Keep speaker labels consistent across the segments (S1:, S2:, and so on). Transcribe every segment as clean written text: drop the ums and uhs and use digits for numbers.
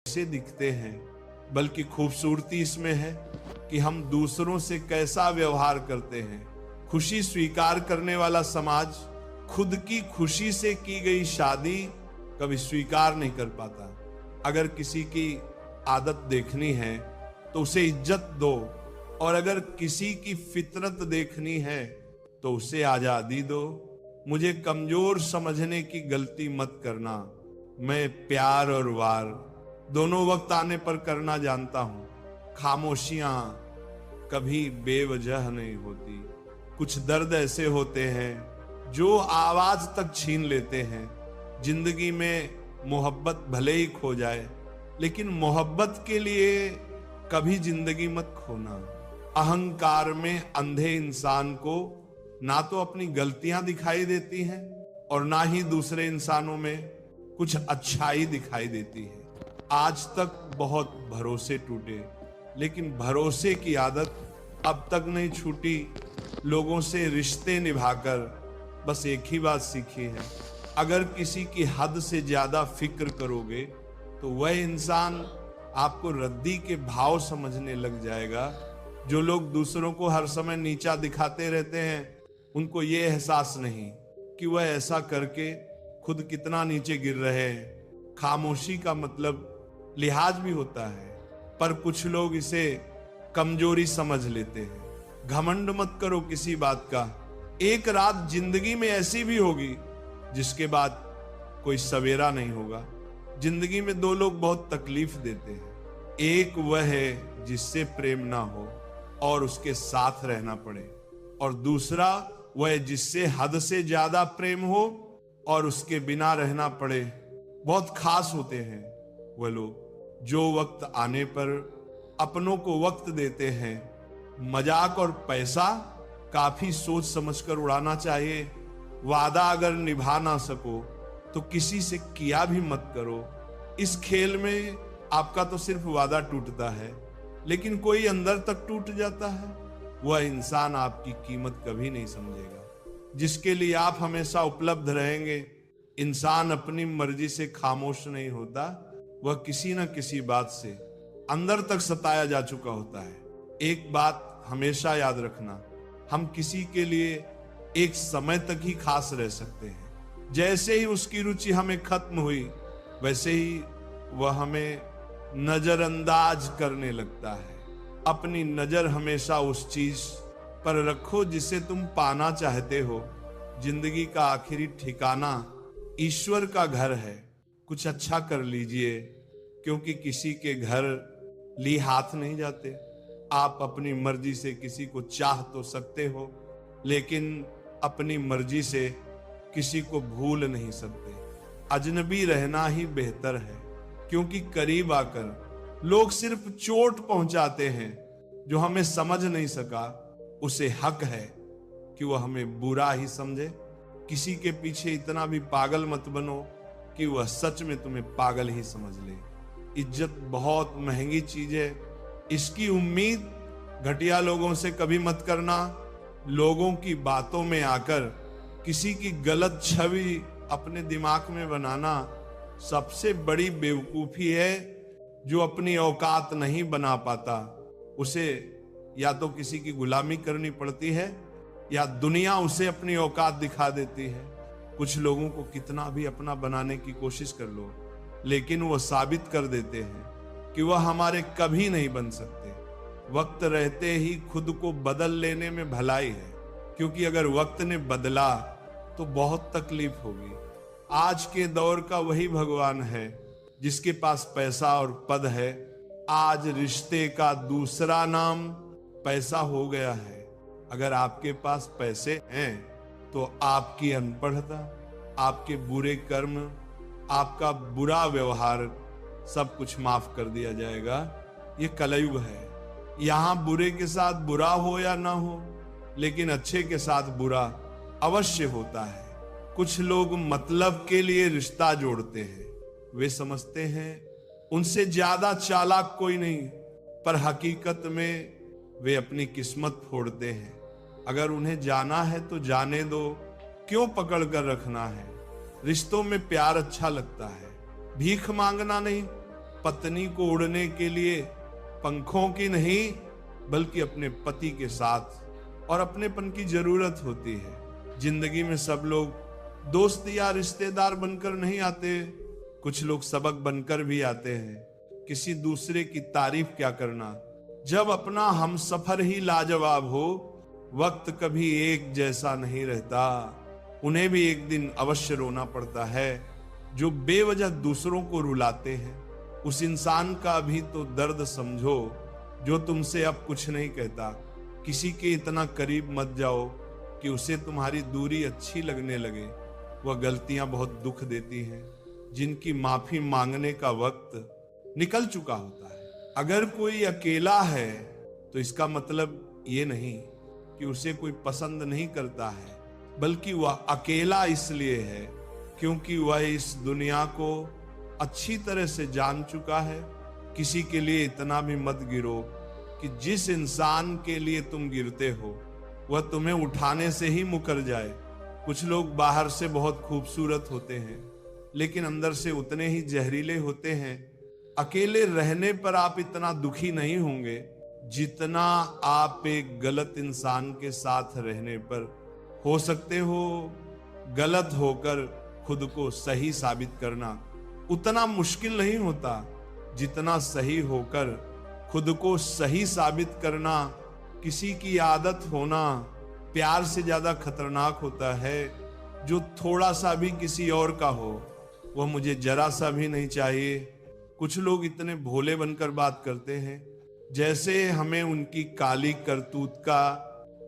S1: से दिखते हैं, बल्कि खूबसूरती इसमें है कि हम दूसरों से कैसा व्यवहार करते हैं। खुशी स्वीकार करने वाला समाज खुद की खुशी से की गई शादी कभी स्वीकार नहीं कर पाता। अगर किसी की आदत देखनी है तो उसे इज्जत दो, और अगर किसी की फितरत देखनी है तो उसे आजादी दो। मुझे कमजोर समझने की गलती मत करना। मैं प्यार और वार दोनों वक्त आने पर करना जानता हूं। खामोशियां कभी बेवजह नहीं होती। कुछ दर्द ऐसे होते हैं जो आवाज तक छीन लेते हैं। जिंदगी में मोहब्बत भले ही खो जाए, लेकिन मोहब्बत के लिए कभी जिंदगी मत खोना। अहंकार में अंधे इंसान को ना तो अपनी गलतियां दिखाई देती हैं और ना ही दूसरे इंसानों में कुछ अच्छाई दिखाई देती है। आज तक बहुत भरोसे टूटे, लेकिन भरोसे की आदत अब तक नहीं छूटी। लोगों से रिश्ते निभाकर बस एक ही बात सीखी है, अगर किसी की हद से ज्यादा फिक्र करोगे तो वह इंसान आपको रद्दी के भाव समझने लग जाएगा। जो लोग दूसरों को हर समय नीचा दिखाते रहते हैं, उनको ये एहसास नहीं कि वह ऐसा करके खुद कितना नीचे गिर रहे हैं। खामोशी का मतलब लिहाज भी होता है, पर कुछ लोग इसे कमजोरी समझ लेते हैं। घमंड मत करो किसी बात का। एक रात जिंदगी में ऐसी भी होगी जिसके बाद कोई सवेरा नहीं होगा। जिंदगी में दो लोग बहुत तकलीफ देते हैं। एक वह है जिससे प्रेम ना हो और उसके साथ रहना पड़े, और दूसरा वह जिससे हद से ज्यादा प्रेम हो और उसके बिना रहना पड़े। बहुत खास होते हैं वह लोग जो वक्त आने पर अपनों को वक्त देते हैं। मजाक और पैसा काफी सोच समझकर उड़ाना चाहिए। वादा अगर निभा ना सको तो किसी से किया भी मत करो। इस खेल में आपका तो सिर्फ वादा टूटता है, लेकिन कोई अंदर तक टूट जाता है। वह इंसान आपकी कीमत कभी नहीं समझेगा। जिसके लिए आप हमेशा उपलब्ध रहेंगे। इंसान अपनी मर्जी से खामोश नहीं होता, वह किसी न किसी बात से अंदर तक सताया जा चुका होता है। एक बात हमेशा याद रखना, हम किसी के लिए एक समय तक ही खास रह सकते हैं। जैसे ही उसकी रुचि हमें खत्म हुई, वैसे ही वह हमें नजरअंदाज करने लगता है। अपनी नजर हमेशा उस चीज पर रखो जिसे तुम पाना चाहते हो। जिंदगी का आखिरी ठिकाना ईश्वर का घर है। कुछ अच्छा कर लीजिए, क्योंकि किसी के घर ली हाथ नहीं जाते। आप अपनी मर्जी से किसी को चाह तो सकते हो, लेकिन अपनी मर्जी से किसी को भूल नहीं सकते। अजनबी रहना ही बेहतर है, क्योंकि करीब आकर लोग सिर्फ चोट पहुंचाते हैं। जो हमें समझ नहीं सका, उसे हक है कि वह हमें बुरा ही समझे। किसी के पीछे इतना भी पागल मत बनो कि वह सच में तुम्हें पागल ही समझ ले। इज्जत बहुत महंगी चीज है, इसकी उम्मीद घटिया लोगों से कभी मत करना। लोगों की बातों में आकर किसी की गलत छवि अपने दिमाग में बनाना सबसे बड़ी बेवकूफी है। जो अपनी औकात नहीं बना पाता, उसे या तो किसी की गुलामी करनी पड़ती है या दुनिया उसे अपनी औकात दिखा देती है। कुछ लोगों को कितना भी अपना बनाने की कोशिश कर लो, लेकिन वह साबित कर देते हैं कि वह हमारे कभी नहीं बन सकते। वक्त रहते ही खुद को बदल लेने में भलाई है, क्योंकि अगर वक्त ने बदला तो बहुत तकलीफ होगी। आज के दौर का वही भगवान है जिसके पास पैसा और पद है। आज रिश्ते का दूसरा नाम पैसा हो गया है। अगर आपके पास पैसे हैं तो आपकी अनपढ़ता, आपके बुरे कर्म, आपका बुरा व्यवहार सब कुछ माफ कर दिया जाएगा। ये कलयुग है। यहां बुरे के साथ बुरा हो या ना हो, लेकिन अच्छे के साथ बुरा अवश्य होता है। कुछ लोग मतलब के लिए रिश्ता जोड़ते हैं। वे समझते हैं उनसे ज्यादा चालाक कोई नहीं, पर हकीकत में वे अपनी किस्मत फोड़ते हैं। अगर उन्हें जाना है तो जाने दो, क्यों पकड़ कर रखना है। रिश्तों में प्यार अच्छा लगता है, भीख मांगना नहीं। पत्नी को उड़ने के लिए पंखों की नहीं बल्कि अपने पति के साथ और अपनेपन की जरूरत होती है। जिंदगी में सब लोग दोस्त या रिश्तेदार बनकर नहीं आते, कुछ लोग सबक बनकर भी आते हैं। किसी दूसरे की तारीफ क्या करना, जब अपना हमसफर ही लाजवाब हो। वक्त कभी एक जैसा नहीं रहता, उन्हें भी एक दिन अवश्य रोना पड़ता है जो बेवजह दूसरों को रुलाते हैं। उस इंसान का भी तो दर्द समझो जो तुमसे अब कुछ नहीं कहता। किसी के इतना करीब मत जाओ कि उसे तुम्हारी दूरी अच्छी लगने लगे। वह गलतियां बहुत दुख देती हैं जिनकी माफी मांगने का वक्त निकल चुका होता है। अगर कोई अकेला है तो इसका मतलब ये नहीं कि उसे कोई पसंद नहीं करता है, बल्कि वह अकेला इसलिए है क्योंकि वह इस दुनिया को अच्छी तरह से जान चुका है। किसी के लिए इतना भी मत गिरो कि जिस इंसान के लिए तुम गिरते हो वह तुम्हें उठाने से ही मुकर जाए। कुछ लोग बाहर से बहुत खूबसूरत होते हैं लेकिन अंदर से उतने ही जहरीले होते हैं। अकेले रहने पर आप इतना दुखी नहीं होंगे जितना आप एक गलत इंसान के साथ रहने पर हो सकते हो। गलत होकर खुद को सही साबित करना उतना मुश्किल नहीं होता जितना सही होकर खुद को सही साबित करना। किसी की आदत होना प्यार से ज्यादा खतरनाक होता है। जो थोड़ा सा भी किसी और का हो वह मुझे जरा सा भी नहीं चाहिए। कुछ लोग इतने भोले बनकर बात करते हैं जैसे हमें उनकी काली करतूत का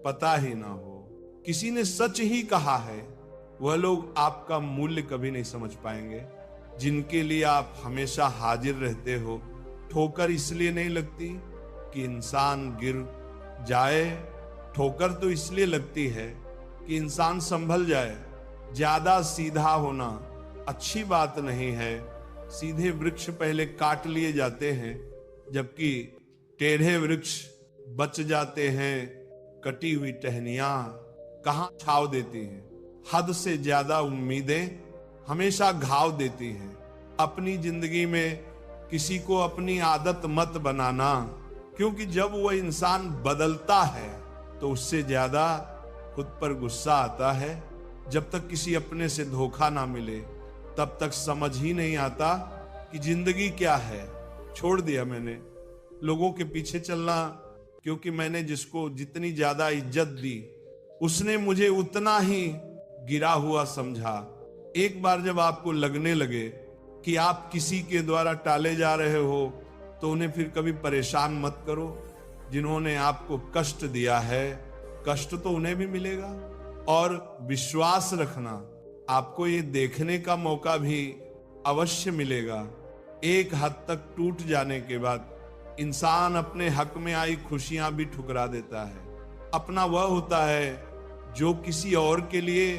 S1: पता ही ना हो। किसी ने सच ही कहा है, वह लोग आपका मूल्य कभी नहीं समझ पाएंगे। जिनके लिए आप हमेशा हाजिर रहते हो, ठोकर इसलिए नहीं लगती कि इंसान गिर जाए, ठोकर तो इसलिए लगती है कि इंसान संभल जाए। ज्यादा सीधा होना अच्छी बात नहीं है। सीधे वृक्ष पहले काट लिए जाते हैं जबकि टेढ़े वृक्ष बच जाते हैं। कटी हुई टहनियां कहां छाव देती हैं। हद से ज्यादा उम्मीदें हमेशा घाव देती हैं। अपनी जिंदगी में किसी को अपनी आदत मत बनाना, क्योंकि जब वह इंसान बदलता है तो उससे ज्यादा खुद पर गुस्सा आता है। जब तक किसी अपने से धोखा ना मिले तब तक समझ ही नहीं आता कि जिंदगी क्या है। छोड़ दिया मैंने लोगों के पीछे चलना, क्योंकि मैंने जिसको जितनी ज्यादा इज्जत दी उसने मुझे उतना ही गिरा हुआ समझा। एक बार जब आपको लगने लगे कि आप किसी के द्वारा टाले जा रहे हो तो उन्हें फिर कभी परेशान मत करो। जिन्होंने आपको कष्ट दिया है, कष्ट तो उन्हें भी मिलेगा। और विश्वास रखना, आपको ये देखने का मौका भी अवश्य मिलेगा। एक हद तक टूट जाने के बाद इंसान अपने हक में आई खुशियां भी ठुकरा देता है। अपना वह होता है जो किसी और के लिए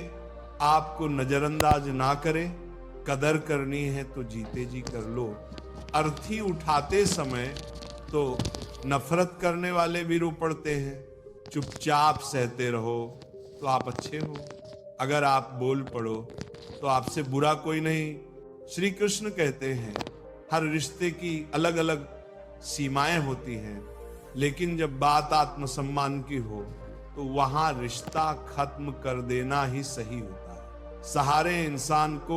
S1: आपको नजरअंदाज ना करे। कदर करनी है तो जीते जी कर लो। अर्थी उठाते समय तो नफरत करने वाले भी रो पड़ते हैं। चुपचाप सहते रहो तो आप अच्छे हो। अगर आप बोल पड़ो तो आपसे बुरा कोई नहीं। श्री कृष्ण कहते हैं हर रिश्ते की अलग अलग सीमाएं होती हैं, लेकिन जब बात आत्मसम्मान की हो तो वहां रिश्ता खत्म कर देना ही सही होता है। सहारे इंसान को